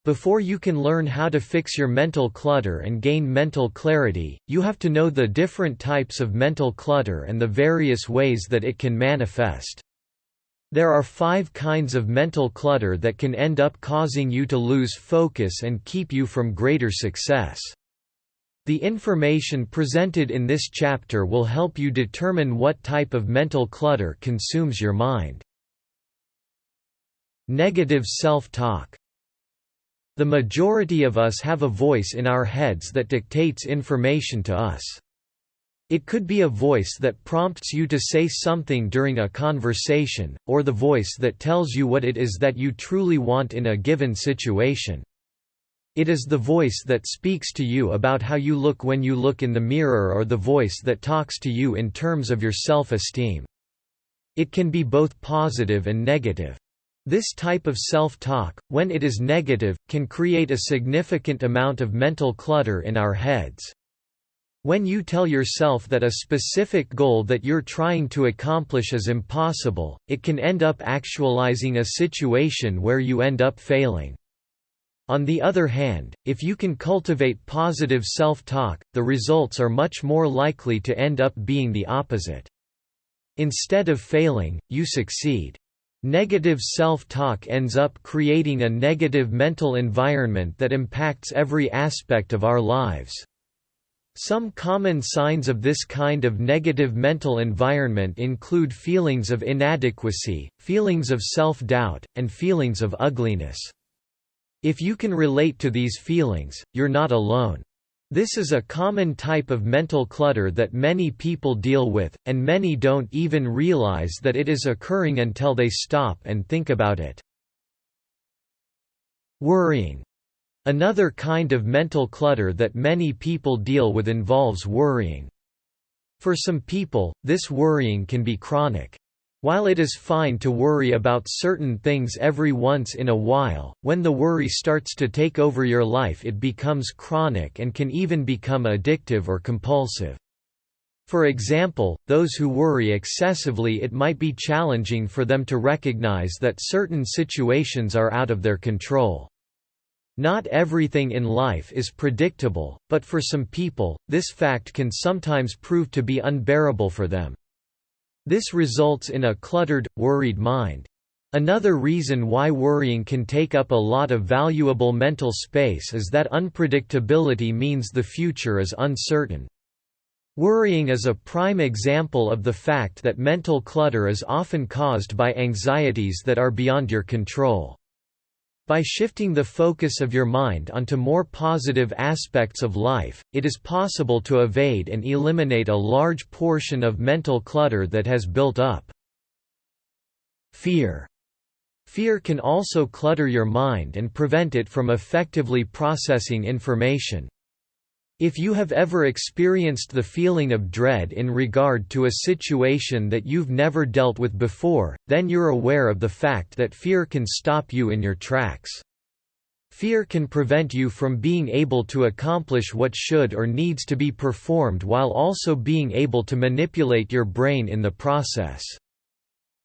Before you can learn how to fix your mental clutter and gain mental clarity, you have to know the different types of mental clutter and the various ways that it can manifest. There are 5 kinds of mental clutter that can end up causing you to lose focus and keep you from greater success. The information presented in this chapter will help you determine what type of mental clutter consumes your mind. Negative self-talk. The majority of us have a voice in our heads that dictates information to us. It could be a voice that prompts you to say something during a conversation, or the voice that tells you what it is that you truly want in a given situation. It is the voice that speaks to you about how you look when you look in the mirror, or the voice that talks to you in terms of your self-esteem. It can be both positive and negative. This type of self-talk, when it is negative, can create a significant amount of mental clutter in our heads. When you tell yourself that a specific goal that you're trying to accomplish is impossible, it can end up actualizing a situation where you end up failing. On the other hand, if you can cultivate positive self-talk, the results are much more likely to end up being the opposite. Instead of failing, you succeed. Negative self-talk ends up creating a negative mental environment that impacts every aspect of our lives. Some common signs of this kind of negative mental environment include feelings of inadequacy, feelings of self-doubt, and feelings of ugliness. If you can relate to these feelings, you're not alone. This is a common type of mental clutter that many people deal with, and many don't even realize that it is occurring until they stop and think about it. Worrying. Another kind of mental clutter that many people deal with involves worrying. For some people, this worrying can be chronic. While it is fine to worry about certain things every once in a while, when the worry starts to take over your life, it becomes chronic and can even become addictive or compulsive. For example, those who worry excessively, it might be challenging for them to recognize that certain situations are out of their control. Not everything in life is predictable, but for some people, this fact can sometimes prove to be unbearable for them. This results in a cluttered, worried mind. Another reason why worrying can take up a lot of valuable mental space is that unpredictability means the future is uncertain. Worrying is a prime example of the fact that mental clutter is often caused by anxieties that are beyond your control. By shifting the focus of your mind onto more positive aspects of life, it is possible to evade and eliminate a large portion of mental clutter that has built up. Fear. Fear can also clutter your mind and prevent it from effectively processing information. If you have ever experienced the feeling of dread in regard to a situation that you've never dealt with before, then you're aware of the fact that fear can stop you in your tracks. Fear can prevent you from being able to accomplish what should or needs to be performed, while also being able to manipulate your brain in the process.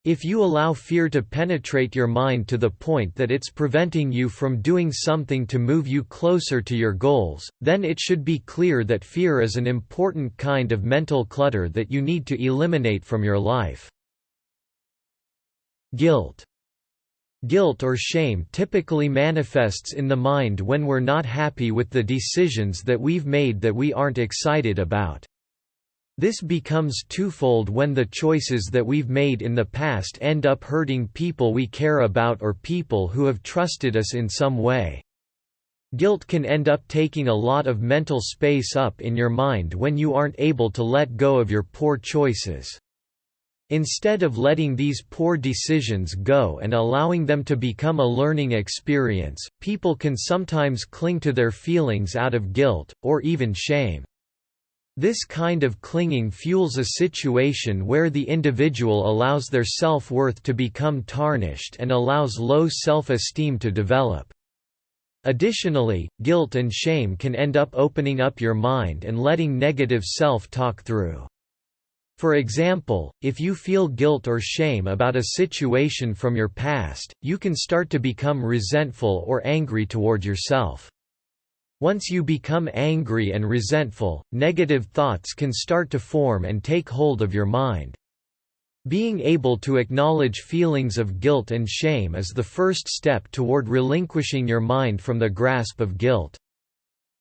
If you allow fear to penetrate your mind to the point that it's preventing you from doing something to move you closer to your goals, then it should be clear that fear is an important kind of mental clutter that you need to eliminate from your life. Guilt. Guilt or shame typically manifests in the mind when we're not happy with the decisions that we've made that we aren't excited about. This becomes twofold when the choices that we've made in the past end up hurting people we care about or people who have trusted us in some way. Guilt can end up taking a lot of mental space up in your mind when you aren't able to let go of your poor choices. Instead of letting these poor decisions go and allowing them to become a learning experience, people can sometimes cling to their feelings out of guilt, or even shame. This kind of clinging fuels a situation where the individual allows their self-worth to become tarnished and allows low self-esteem to develop. Additionally, guilt and shame can end up opening up your mind and letting negative self-talk through. For example, if you feel guilt or shame about a situation from your past, you can start to become resentful or angry toward yourself. Once you become angry and resentful, negative thoughts can start to form and take hold of your mind. Being able to acknowledge feelings of guilt and shame is the first step toward relinquishing your mind from the grasp of guilt.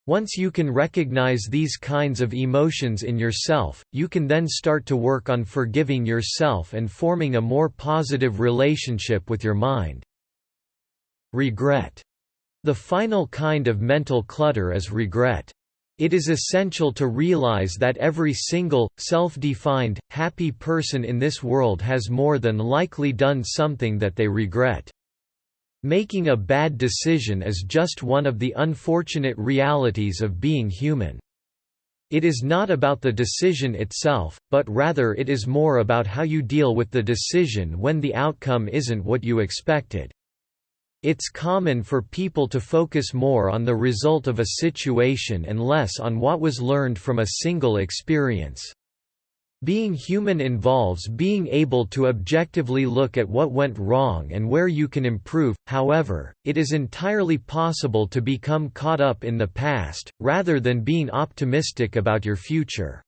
Once you can recognize these kinds of emotions in yourself, you can then start to work on forgiving yourself and forming a more positive relationship with your mind. Regret. The final kind of mental clutter is regret. It is essential to realize that every single, self-defined, happy person in this world has more than likely done something that they regret. Making a bad decision is just one of the unfortunate realities of being human. It is not about the decision itself, but rather it is more about how you deal with the decision when the outcome isn't what you expected. It's common for people to focus more on the result of a situation and less on what was learned from a single experience. Being human involves being able to objectively look at what went wrong and where you can improve. However, it is entirely possible to become caught up in the past, rather than being optimistic about your future.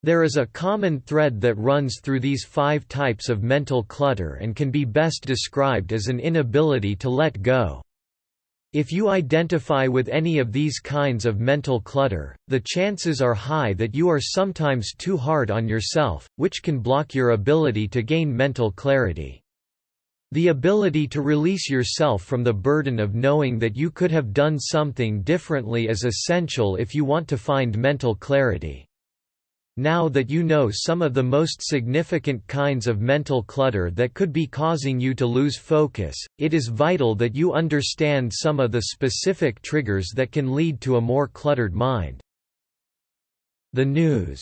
There is a common thread that runs through these 5 types of mental clutter and can be best described as an inability to let go. If you identify with any of these kinds of mental clutter, the chances are high that you are sometimes too hard on yourself, which can block your ability to gain mental clarity. The ability to release yourself from the burden of knowing that you could have done something differently is essential if you want to find mental clarity. Now that you know some of the most significant kinds of mental clutter that could be causing you to lose focus, it is vital that you understand some of the specific triggers that can lead to a more cluttered mind. The news.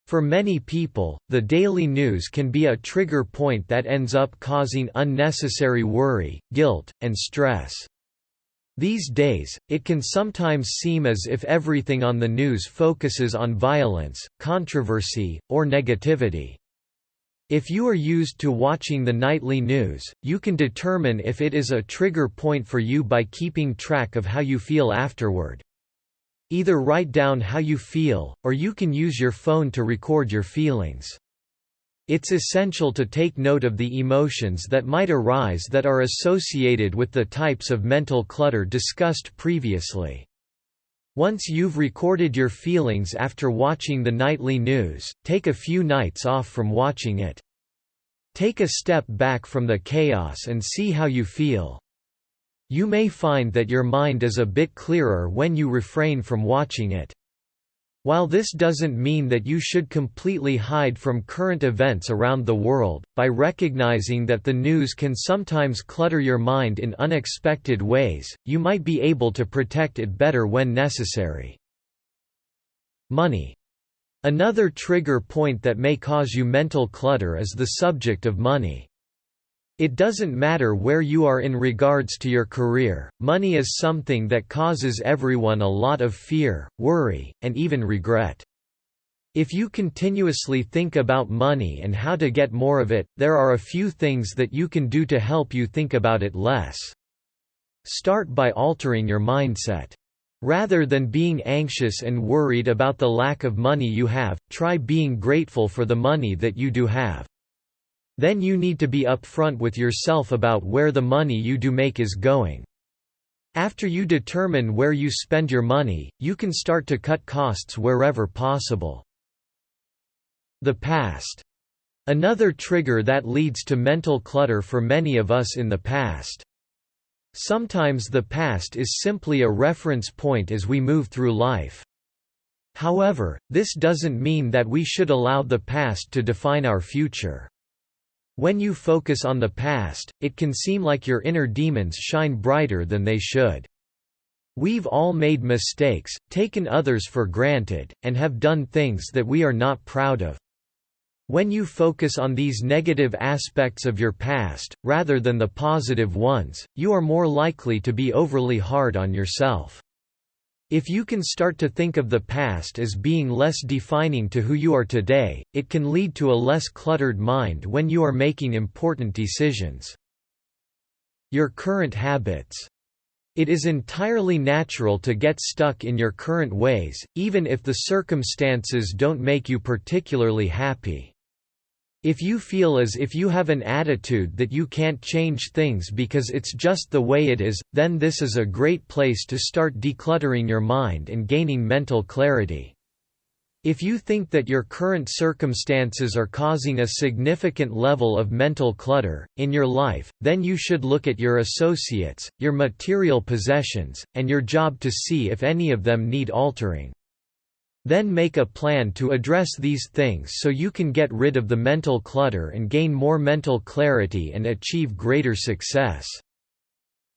For many people, the daily news can be a trigger point that ends up causing unnecessary worry, guilt, and stress. These days, it can sometimes seem as if everything on the news focuses on violence, controversy, or negativity. If you are used to watching the nightly news, you can determine if it is a trigger point for you by keeping track of how you feel afterward. Either write down how you feel, or you can use your phone to record your feelings. It's essential to take note of the emotions that might arise that are associated with the types of mental clutter discussed previously. Once you've recorded your feelings after watching the nightly news, take a few nights off from watching it. Take a step back from the chaos and see how you feel. You may find that your mind is a bit clearer when you refrain from watching it. While this doesn't mean that you should completely hide from current events around the world, by recognizing that the news can sometimes clutter your mind in unexpected ways, you might be able to protect it better when necessary. Money. Another trigger point that may cause you mental clutter is the subject of money. It doesn't matter where you are in regards to your career, money is something that causes everyone a lot of fear, worry, and even regret. If you continuously think about money and how to get more of it, there are a few things that you can do to help you think about it less. Start by altering your mindset. Rather than being anxious and worried about the lack of money you have, try being grateful for the money that you do have. Then you need to be upfront with yourself about where the money you do make is going. After you determine where you spend your money, you can start to cut costs wherever possible. The past. Another trigger that leads to mental clutter for many of us in the past. Sometimes the past is simply a reference point as we move through life. However, this doesn't mean that we should allow the past to define our future. When you focus on the past, it can seem like your inner demons shine brighter than they should. We've all made mistakes, taken others for granted, and have done things that we are not proud of. When you focus on these negative aspects of your past, rather than the positive ones, you are more likely to be overly hard on yourself. If you can start to think of the past as being less defining to who you are today, it can lead to a less cluttered mind when you are making important decisions. Your current habits. It is entirely natural to get stuck in your current ways, even if the circumstances don't make you particularly happy. If you feel as if you have an attitude that you can't change things because it's just the way it is, then this is a great place to start decluttering your mind and gaining mental clarity. If you think that your current circumstances are causing a significant level of mental clutter in your life, then you should look at your associates, your material possessions, and your job to see if any of them need altering. Then make a plan to address these things so you can get rid of the mental clutter and gain more mental clarity and achieve greater success.